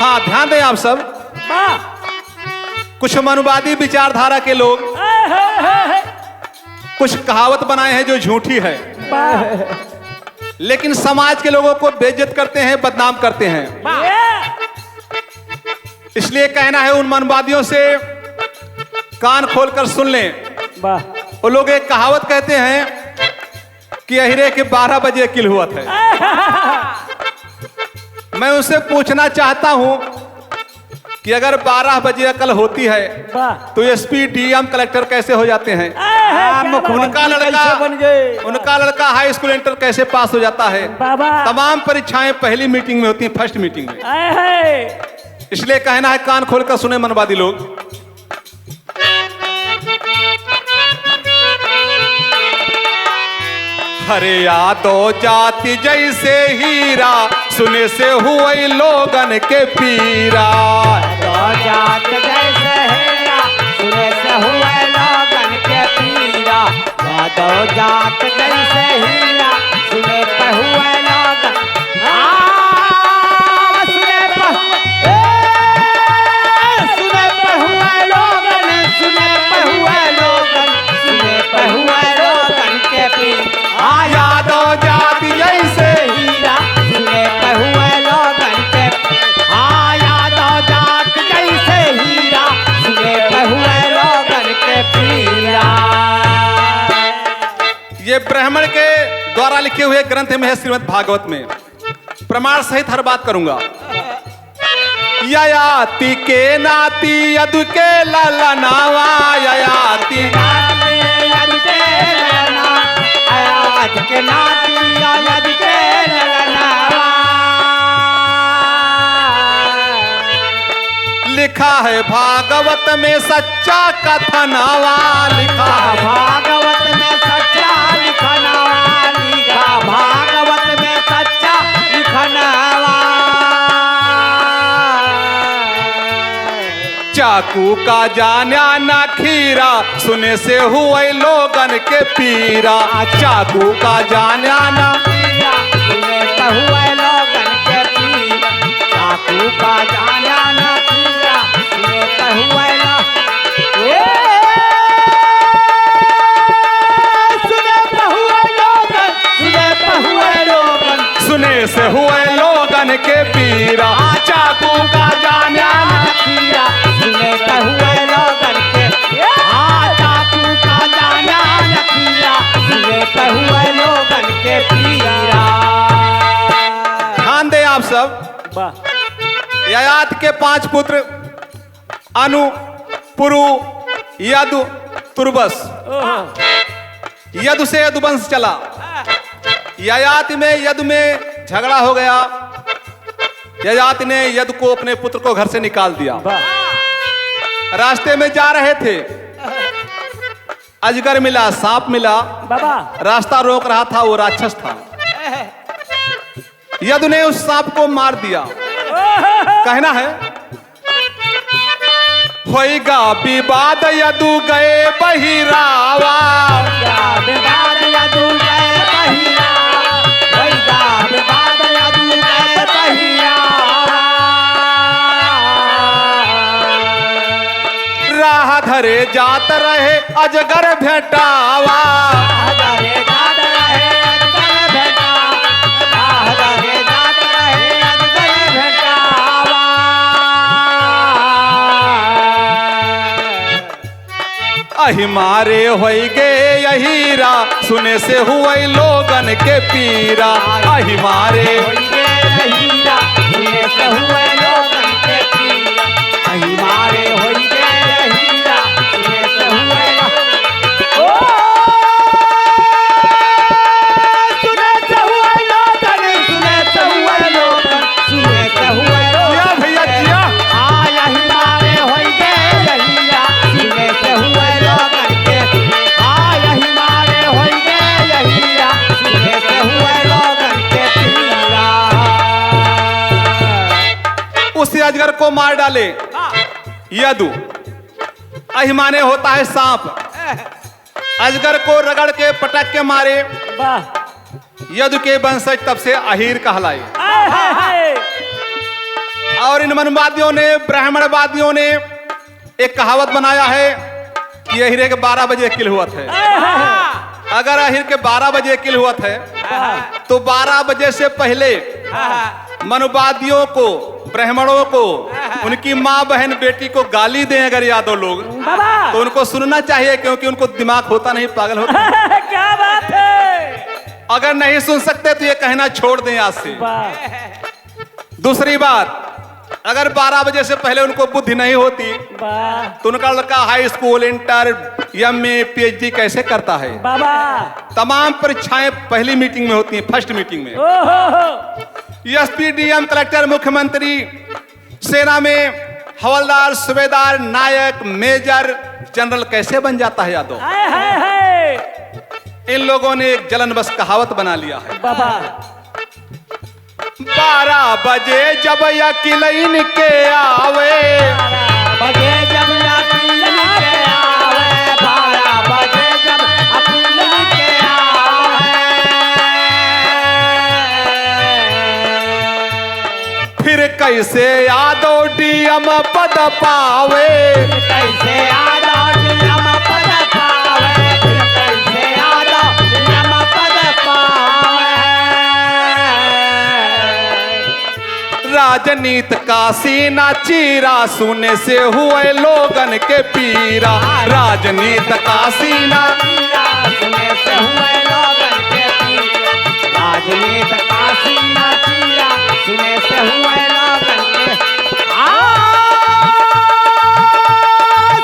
हाँ ध्यान दें आप सब। कुछ मनुवादी विचारधारा के लोग कुछ कहावत बनाए हैं जो झूठी है, लेकिन समाज के लोगों को बेइज्जत करते हैं, बदनाम करते हैं। इसलिए कहना है उन मनुवादियों से कान खोलकर सुन लें। वो लोग एक कहावत कहते हैं कि अहिरे के 12 बजे किल हुआ था। मैं उनसे पूछना चाहता हूं कि अगर 12 बजे अकल होती है तो एसपी, डीएम, कलेक्टर कैसे हो जाते हैं? उनका लड़का हाई स्कूल इंटर कैसे पास हो जाता है? तमाम परीक्षाएं पहली मीटिंग में होती हैं, फर्स्ट मीटिंग में। इसलिए कहना है कान खोलकर सुने मनवादी लोग। हरे यादो जाति जैसे हीरा, सुने से हुए लोगन के पीरा। जात जैसे हीरा, सुने से हुए लोगन के पीरा। यादव जात जैसे हीरा, सुने पे हुए लोगन, सुने पे हुए लोगन, सुने पे हुए लोगन, सुने पे हुए लोगन के पीरा। यादव जाति जैसे हीरा, सुने पे हुए लोगन के, यादव जात जैसे हीरा, सुने पे हुए लोगन के पीरा। ये ब्राह्मण के द्वारा लिखे हुए ग्रंथ में है, श्रीमद् भागवत में। प्रमाण सहित हर बात करूंगा। ययाति के नाती यदु के ललनावा, ययाति के नाती यदि के ललनावा। लिखा है भागवत में सच्चा कथनावा, लिखा है भागवत में सच्चा लिखनावा, लिखा भागवत में सच्चा लिखनावा। चाकू का जाना ना खीरा, सुने से हुए लोगन के पीरा। चाकू का जाना ना खीरा, सुने पे हुए लोगन के पीरा। चाकू का जाना ना खीरा, सुने पे हुए सुने से हुए लोगन के पीरा। चाकू का जाना ना खीरा, सुने पे हुए लोगन के, चाकू का जाना ना खीरा, सुने पे हुए लोगन के पीरा। ध्यान दें आप सब। ययाति के 5 पुत्र अनु, पुरु, यदु, तुर्बस। यदु से यदुवंश चला। ययाति में यदु में झगड़ा हो गया। ययाति ने यदु को, अपने पुत्र को घर से निकाल दिया। रास्ते में जा रहे थे, अजगर मिला, सांप मिला। रास्ता रोक रहा था, वो राक्षस था। यदु ने उस सांप को मार दिया। कहना है होएगा विवाद, यदु गए बहिरावा। विवाद यदु गए बहिरावा, होएगा विवाद यदु गए बहिरावा। राह धरे जात रहे अजगर भेटावा। धरे जात रहे अजगर भेटावा, राह धरे जात रहे अजगर भेटावा। अहि मारे होई गे यहीरा, सुने से हुए लोगन के पीरा। अहि मारे होइगे हीरा, सुने से हुए लोगन के पीरा। अहि मारे होइगे हीरा, सुने से हुए सुने से हुए लोगन, सुने से हुए लोगन, सुने से हुए जिया भैया जिया। यही मारे होइगे हीरा, सुने से हुए लोगन के, यही मारे होइगे हीरा, सुने से हुए लोगन के पीरा। उस अजगर को मार डाले यदु। अहि माने होता है सांप। अजगर को रगड़ के पटक के मारे यदु के वंशज तब से अहीर कहलाए। और इन मनुवादियों ने, ब्राह्मणवादियों ने एक कहावत बनाया है कि अहिरे के 12 बजे किल हुआ है। अगर अहिर के 12 बजे किल हुआ है तो 12 बजे से पहले मनुवादियों को, ब्राह्मणों को, उनकी माँ बहन बेटी को गाली दें अगर यादव लोग, तो उनको सुनना चाहिए, क्योंकि उनको दिमाग होता नहीं, पागल होता। क्या बात है। अगर नहीं सुन सकते तो ये कहना छोड़ दें आज से। दूसरी बात, अगर 12 बजे से पहले उनको बुद्धि नहीं होती तो उनका लड़का हाई स्कूल, इंटर, एमए, पीएचडी कैसे करता है? तमाम परीक्षाएं पहली मीटिंग में होती हैं, फर्स्ट मीटिंग में। एसपी, डीएम, कलेक्टर, मुख्यमंत्री, सेना में हवलदार, सूबेदार, नायक, मेजर, जनरल कैसे बन जाता है यादव? इन लोगों ने एक जलन बस कहावत बना लिया है। 12 बजे जब यकीन के आवे, 12 बजे जब यकीन के आवे, 12 बजे जब यकीन के आवे, फिर कैसे यादव डीएम पद पावे, कैसे यादव डीएम पद पावे, फिर कैसे यादव डीएम पद पावे। राजनीत का सीना चीरा, सुने से हुए लोगन के पीरा। राजनीत का सीना चीरा, सुने से हुए लोगन के पीरा। राजनीत का सीना चीरा, सुने से हुए लोगन के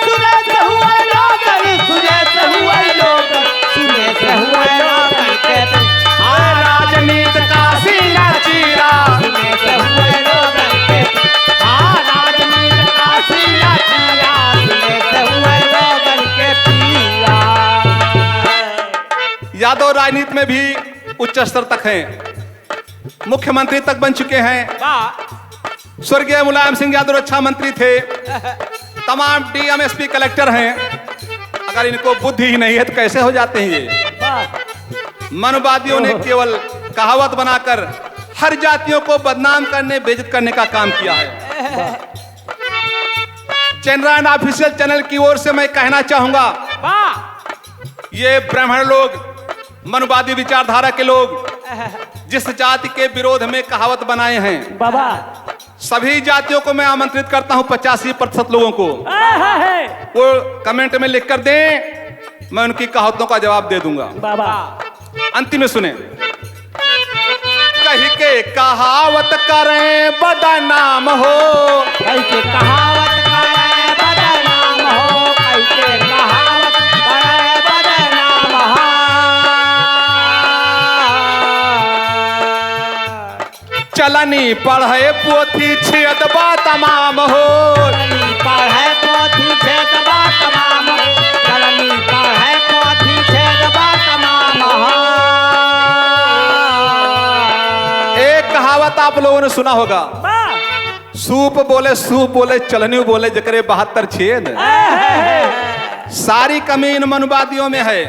सुने से हुए लोगन, सुने से हुए लोगन, सुने से हुए लोगन के राजनीत का सीना चीरा, सुने से हुए लोगन के राजनीत का सीना चीरा, सुने से हुए लोगन के पीरा। यादव राजनीति में भी उच्च स्तर तक हैं, मुख्यमंत्री तक बन चुके हैं। स्वर्गीय मुलायम सिंह यादव रक्षा मंत्री थे, तमाम डीएम, एसपी, कलेक्टर हैं। अगर इनको बुद्धि ही नहीं है तो कैसे हो जाते हैं ये? मनुवादियों ने केवल कहावत बनाकर हर जातियों को बदनाम करने, बेइज्जत करने का काम किया है। चंद्रायन ऑफिशियल चैनल की ओर से मैं कहना चाहूंगा, ये ब्राह्मण लोग, मनुवादी विचारधारा के लोग जिस जाति के विरोध में कहावत बनाए हैं, सभी जातियों को मैं आमंत्रित करता हूं, 85% लोगों को वो कमेंट में लिख कर दें, मैं उनकी कहावतों का जवाब दे दूंगा। अंतिम में सुने, कही के कहावत करें बदनाम हो, कैसे कहावत करे बदनाम हो, कैसे कहावत करे बदनाम हो। चलनी पढ़े पोथी छेदबा तमाम हो, चलनी पढ़े पोथी छेदबा तमाम हो, चलनी पढ़े पोथी छेदबा तमाम हो। एक कहावत आप लोगों ने सुना होगा, सूप बोले सूप बोले, चलनी बोले जकरे 72 छेद। सारी कमी इन मनुवादियों में है।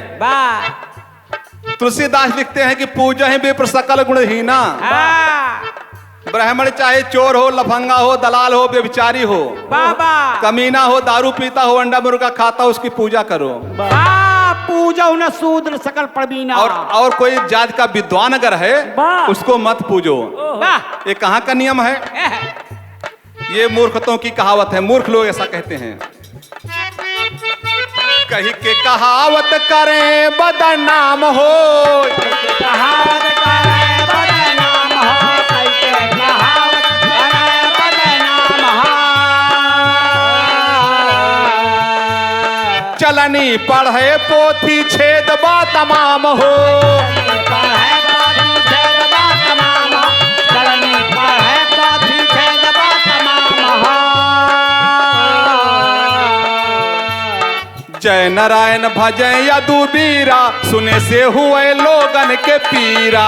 तुलसीदास लिखते हैं कि पूजा ही विप्र सकल गुणहीना। ब्राह्मण चाहे चोर हो, लफंगा हो, दलाल हो, व्यभिचारी हो, कमीना हो, दारू पीता हो, अंडा मुर्गा खाता हो, उसकी पूजा करो। पूजा न शूद्र सकल प्रवीणा। और कोई जात का विद्वान अगर है उसको मत पूजो। ये कहाँ का नियम है? ये मूर्खतों की कहावत है, मूर्ख लोग ऐसा कहते हैं। कही के कहावत करें बदनाम हो, कहावत करे बदनाम हो, कैसे कहावत करे बदनाम हो। चलनी पढ़े पोथी छेदबा तमाम हो, पढ़े पोथी छेदबा तमाम हो, चलनी पढ़े पोथी छेदबा तमाम हो। जय नारायण भजय यदुबीरा, सुने से हुए लोगन के पीरा।